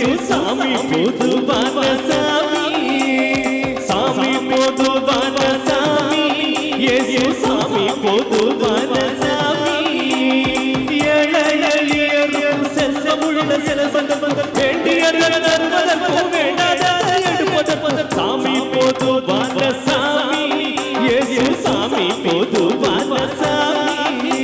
இயேசு சாமி பொதுவான சாமி, சாமி பொதுவான சாமி, இயேசு சாமி பொதுவான சாமி. ஏழை எளியரும் செல்வமுள்ள செல்வந்தர் வேண்டியவர் தருவதற்கும் வேண்டாத எடுப்பதற்கும் சாமி பொதுவான சாமி, இயேசு சாமி பொதுவான சாமி.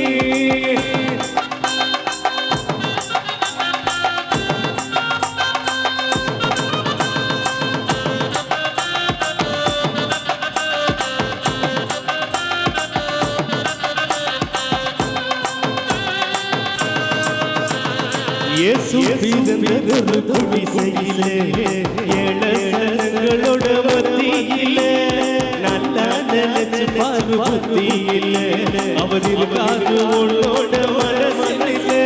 இயேசு பிறந்ததொரு குடிசையிலே, ஏழங்களோட மத்தியிலே, நல்லா நினைச்சு பாரு புத்தியிலே, அவர் இருக்காரு உன்னோட மனசிலே.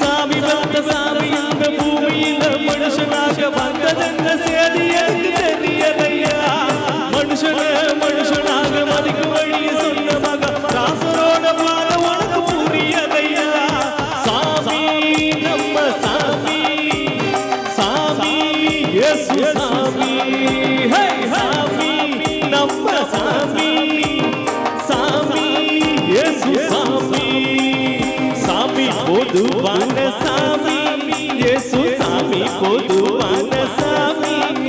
சாமி வந்த சாமி அந்த பூமியில மனுஷனாக வந்ததென்ன சேதி எனக்கு தெரியலையா. மனுஷனாக மதிக்கும் வழியை சொன்ன மக ராசரோட பாத உனக்கு புரியலையா. சாமி நம்ம சாமி, சாமி இயேசு சாமி, ஹே சாமி நம்ம சாமி, சாமி இயேசு சாமி. சாமி பொதுவான சாமி, இயேசு சாமி பொதுவான சாமி.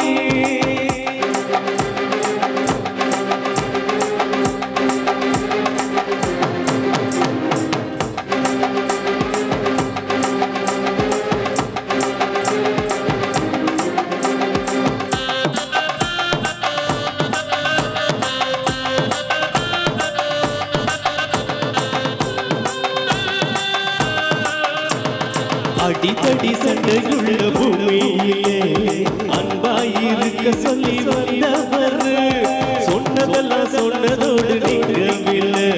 அடித்தடி சண்டையுள்ள பூமியிலே அன்பாயிருக்க சொல்லி வந்தவர், சொன்னதெல்லாம் சொன்னதோடு நீங்கவில்லை,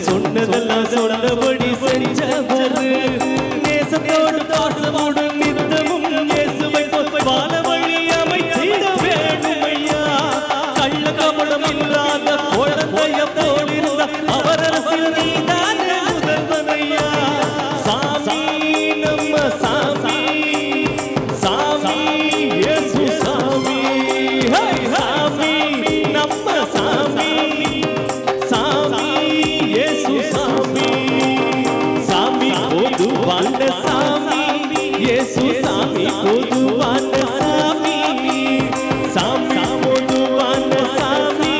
சொன்னதெல்லாம் சொன்னபடி செஞ்சவர். நேசத்தோடு தாசமோடு நித்தமும் இயேசுவை வாழ வழி அமைத்திட வேண்டுமையா. கள்ள கபடம் இல்லாத குழந்தைய போலிருந்த அவர் அரசில் நீதான் முதல்வனையா. சாமி நம்ம சாமி, சாமி இயேசு சாமி, ஹே சாமி நம்ம சாமி, சாமி இயேசு சாமி. சாமி பொதுவான சாமி, இயேசு சாமி பொதுவான சாமி, சாமி பொதுவான சாமி,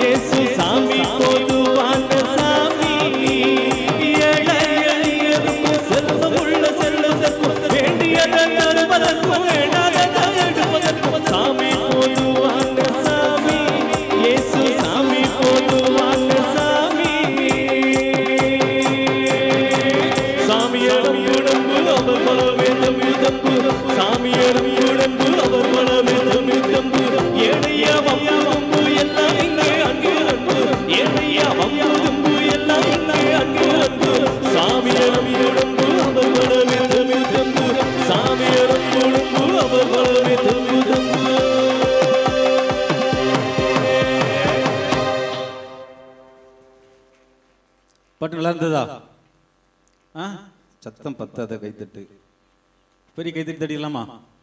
இயேசு சாமி பொதுவான சாமி. ஏழை எளியருக்கும் செல்வமுள்ள செல்வதற்கும் வேண்டியதை தருவதற்கும் வேண்டாததை எடுப்பதற்கும் சாமி பொதுவான சாமி, இயேசு சாமி பொதுவான சாமி. சாமியரும் உடம்பு அவர் மனமேதம் தம்பு, சாமியரும் உடம்பு அவர் மனமேதம் தம்பு. ஏழையா வம்பு எல்லாம் இங்கே அங்கு அன்பு, ஏழையா வம்பு எல்லாம் இங்கே அங்கு அன்பு. சாமியரும் உடம்பு அவர் மனமேதம் தம்பு, சாமியரும் உடம்பு அவர் மனமேதம் தம்பு. பாட்டு நல்லா இருந்ததா? சத்தம் பத்தாத கைத்தட்டு, பெரிய கைத்தட்டி தட்டிடலாமா?